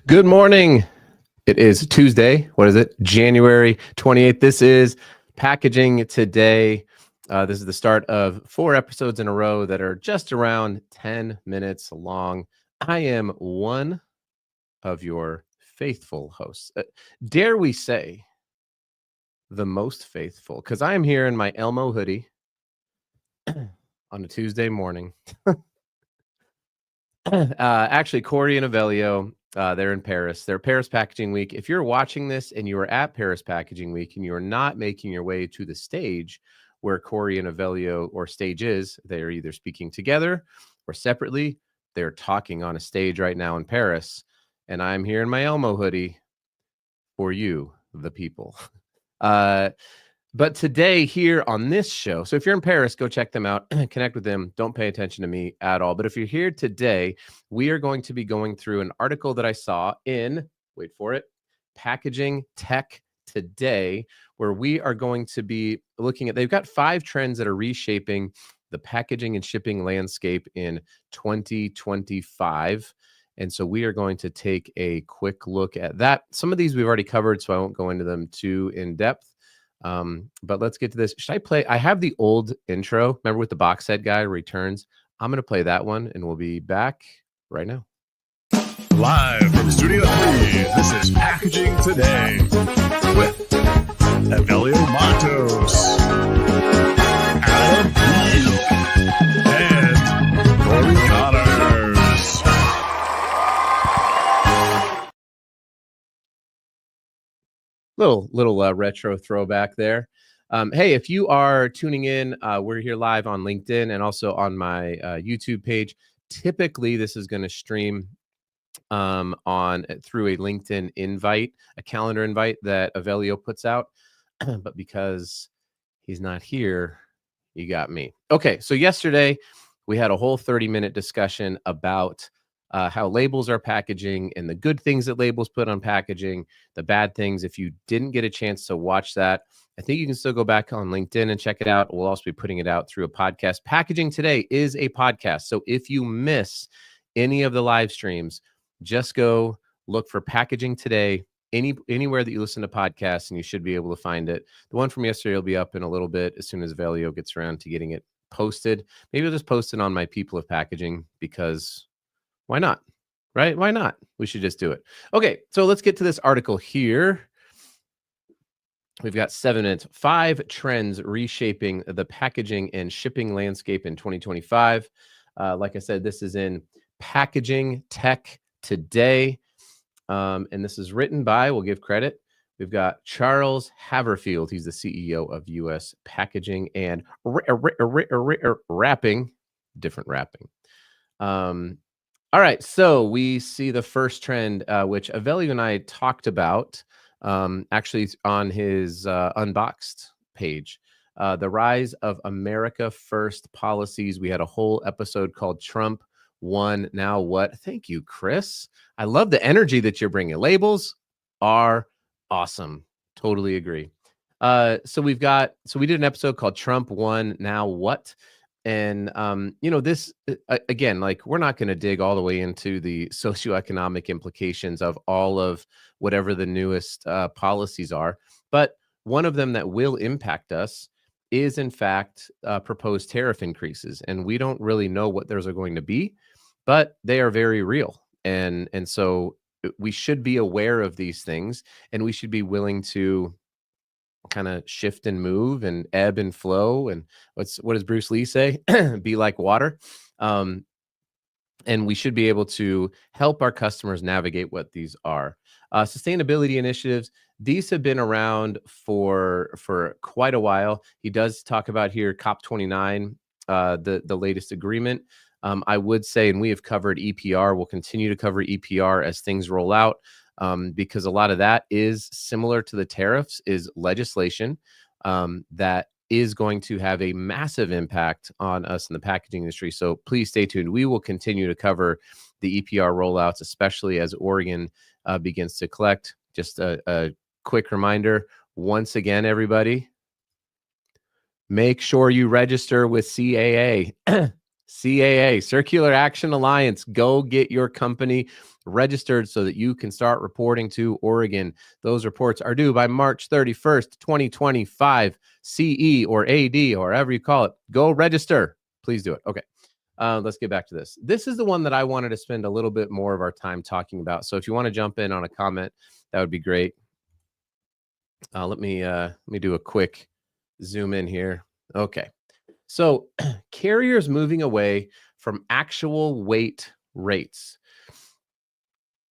Good morning. It is Tuesday. What is it? January 28th. This is Packaging Today. This is the start of 4 episodes in a row that are just around 10 minutes long. I am one of your faithful hosts. Dare we say the most faithful, because I am here in my Elmo hoodie on a Tuesday morning. Actually, Corey and Avelio, they're in Paris. They're Paris Packaging Week. If you're watching this and you are at Paris Packaging Week and you are not making your way to the stage where Corey and Avelio or stage is, they are either speaking together or separately. They're talking on a stage right now in Paris. And I'm here in my Elmo hoodie for you, the people. But today here on this show, so if you're in Paris, go check them out, connect with them. Don't pay attention to me at all. But if you're here today, we are going to be going through an article that I saw in, wait for it, Packaging Tech Today, where we are going to be looking at, they've got 5 trends that are reshaping the packaging and shipping landscape in 2025. And so we are going to take a quick look at that. Some of these we've already covered, so I won't go into them too in depth. But let's get to this. Should I play? I have the old intro. Remember with the box set guy returns? I'm going to play that one and we'll be back right now. Live from Studio 3, this is Packaging Today with Avelio Matos, Adam Peake, and Corey Connors. Little retro throwback there. Hey, if you are tuning in, we're here live on LinkedIn and also on my YouTube page. Typically, this is going to stream on through a LinkedIn invite, a calendar invite that Avelio puts out. But because he's not here, you got me. Okay, so yesterday we had a whole 30-minute discussion about how labels are packaging and the good things that labels put on packaging, the bad things. If you didn't get a chance to watch that, I think you can still go back on LinkedIn and check it out. We'll also be putting it out through a podcast. Packaging Today is a podcast. So if you miss any of the live streams, just go look for Packaging Today anywhere that you listen to podcasts, and you should be able to find it. The one from yesterday will be up in a little bit as soon as Avelio gets around to getting it posted. Maybe I'll just post it on my People of Packaging, because why not? Right? Why not? We should just do it. Okay, so let's get to this article here. We've got 7 minutes. 5 trends reshaping the packaging and shipping landscape in 2025. Like I said, this is in Packaging Tech Today. And this is written by, we'll give credit, we've got Charles Haverfield. He's the CEO of US Packaging and Wrapping, different wrapping. All right, so we see the first trend, which Avelio and I talked about actually on his Unboxed page, the rise of America First policies. We had a whole episode called Trump Won, Now What? Thank you, Chris. I love the energy that you're bringing. Labels are awesome. Totally agree. So we did an episode called Trump Won, Now What? And, this, again, like, we're not going to dig all the way into the socioeconomic implications of all of whatever the newest policies are. But one of them that will impact us is, in fact, proposed tariff increases. And we don't really know what those are going to be, but they are very real. And so we should be aware of these things, and we should be willing to kind of shift and move and ebb and flow. And what does Bruce Lee say? Be like water. And we should be able to help our customers navigate what these are. Sustainability initiatives, these have been around for quite a while. He does talk about here COP29, the latest agreement. I would say, and we have covered EPR, we'll continue to cover EPR as things roll out. Because a lot of that is similar to the tariffs, is legislation that is going to have a massive impact on us in the packaging industry. So please stay tuned. We will continue to cover the EPR rollouts, especially as Oregon begins to collect. Just a quick reminder, once again, everybody, make sure you register with CAA. CAA, Circular Action Alliance. Go get your company registered so that you can start reporting to Oregon. Those reports are due by March 31st, 2025. CE or AD or whatever you call it. Go register. Please do it. Okay. Let's get back to this. This is the one that I wanted to spend a little bit more of our time talking about. So if you want to jump in on a comment, that would be great. Let me do a quick zoom in here. Okay. So carriers moving away from actual weight rates.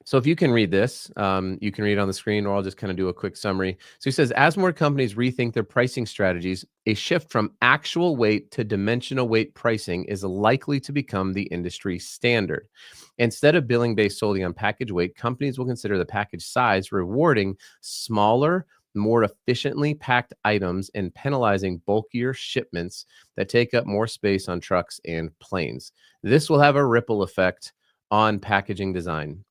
So if you can read this, you can read it on the screen, or I'll just kind of do a quick summary. So he says, as more companies rethink their pricing strategies, a shift from actual weight to dimensional weight pricing is likely to become the industry standard. Instead of billing based solely on package weight, companies will consider the package size, rewarding smaller, more efficiently packed items and penalizing bulkier shipments that take up more space on trucks and planes. This will have a ripple effect on packaging design.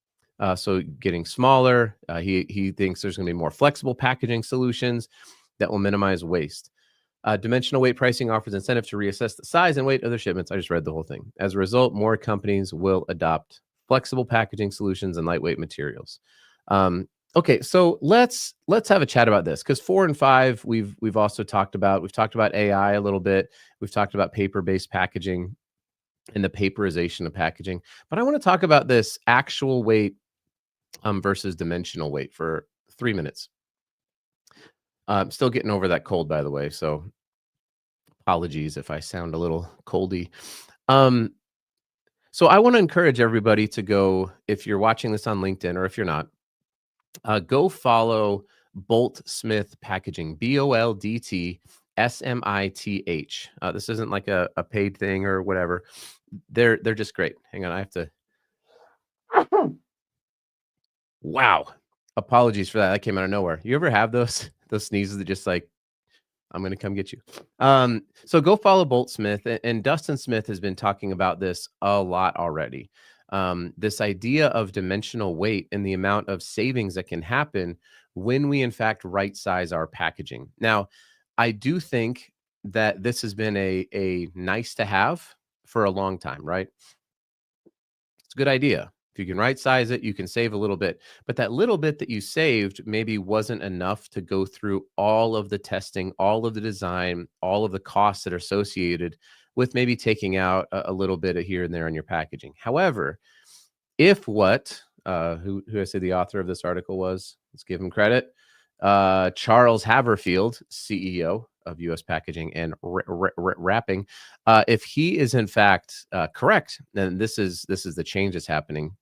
So getting smaller, he thinks there's going to be more flexible packaging solutions that will minimize waste. Dimensional weight pricing offers incentive to reassess the size and weight of their shipments. I just read the whole thing. As a result, more companies will adopt flexible packaging solutions and lightweight materials. Okay, so let's have a chat about this, because 4 and 5 we've also talked about. We've talked about AI a little bit. We've talked about paper-based packaging and the paperization of packaging. But I want to talk about this actual weight versus dimensional weight for 3 minutes. I'm still getting over that cold, by the way, so apologies if I sound a little coldy. So I want to encourage everybody to go, if you're watching this on LinkedIn or if you're not, go follow Bolt Smith Packaging, BOLDT SMITH. This isn't like a paid thing or whatever. They're just great. Hang on, I have to. Wow. Apologies for that. That came out of nowhere. You ever have those sneezes that just like, I'm going to come get you. So go follow Bolt Smith, and Dustin Smith has been talking about this a lot already. This idea of dimensional weight and the amount of savings that can happen when we in fact right size our packaging. Now, I do think that this has been a nice to have for a long time, right? It's a good idea. If you can right size it, you can save a little bit. But that little bit that you saved maybe wasn't enough to go through all of the testing, all of the design, all of the costs that are associated with maybe taking out a little bit of here and there on your packaging. However, if what, who I say the author of this article was, let's give him credit, Charles Haverfield, CEO of US Packaging and Wrapping, if he is in fact correct, then this is the change that's happening,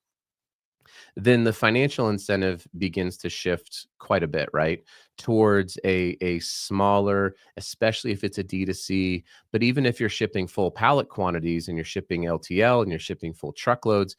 then the financial incentive begins to shift quite a bit, right? Towards a smaller, especially if it's a D2C, but even if you're shipping full pallet quantities and you're shipping LTL and you're shipping full truckloads,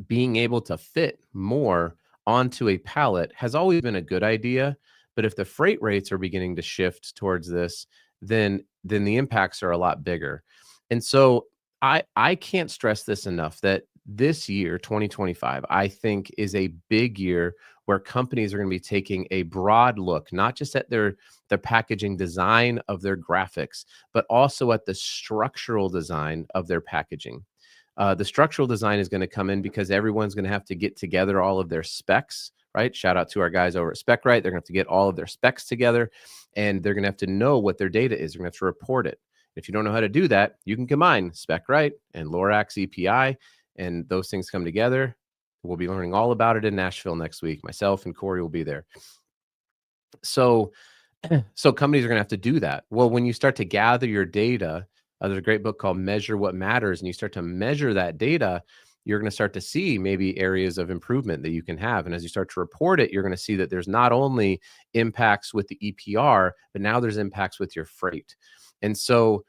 being able to fit more onto a pallet has always been a good idea. But if the freight rates are beginning to shift towards this, then the impacts are a lot bigger. And so I can't stress this enough, that this year, 2025, I think is a big year where companies are going to be taking a broad look, not just at their packaging design of their graphics, but also at the structural design of their packaging. The structural design is going to come in because everyone's going to have to get together all of their specs, right? Shout out to our guys over at SpecRite. They're going to have to get all of their specs together, and they're going to have to know what their data is. They're going to have to report it. If you don't know how to do that, you can combine SpecRite and Lorax EPI, and those things come together. We'll be learning all about it in Nashville next week. Myself and Corey will be there. So companies are going to have to do that. Well, when you start to gather your data, there's a great book called Measure What Matters, and you start to measure that data, you're going to start to see maybe areas of improvement that you can have. And as you start to report it, you're going to see that there's not only impacts with the EPR, but now there's impacts with your freight. And so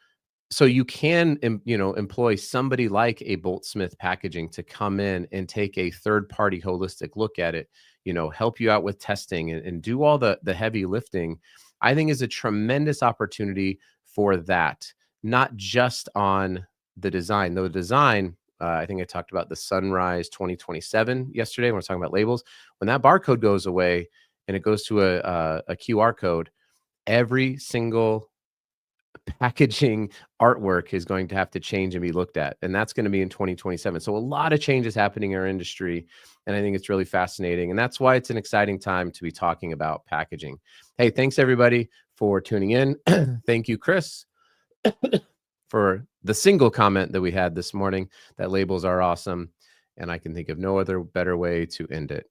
you can, employ somebody like a Bolt Smith Packaging to come in and take a third-party holistic look at it, help you out with testing and do all the heavy lifting. I think is a tremendous opportunity for that, not just on the design. Though the design, I think I talked about the Sunrise 2027 yesterday when we're talking about labels. When that barcode goes away and it goes to a QR code, every single packaging artwork is going to have to change and be looked at, and that's going to be in 2027. So a lot of changes happening in our industry, and I think it's really fascinating, and that's why it's an exciting time to be talking about packaging. Hey, thanks everybody for tuning in. Thank you, Chris, for the single comment that we had this morning, that labels are awesome, and I can think of no other better way to end it.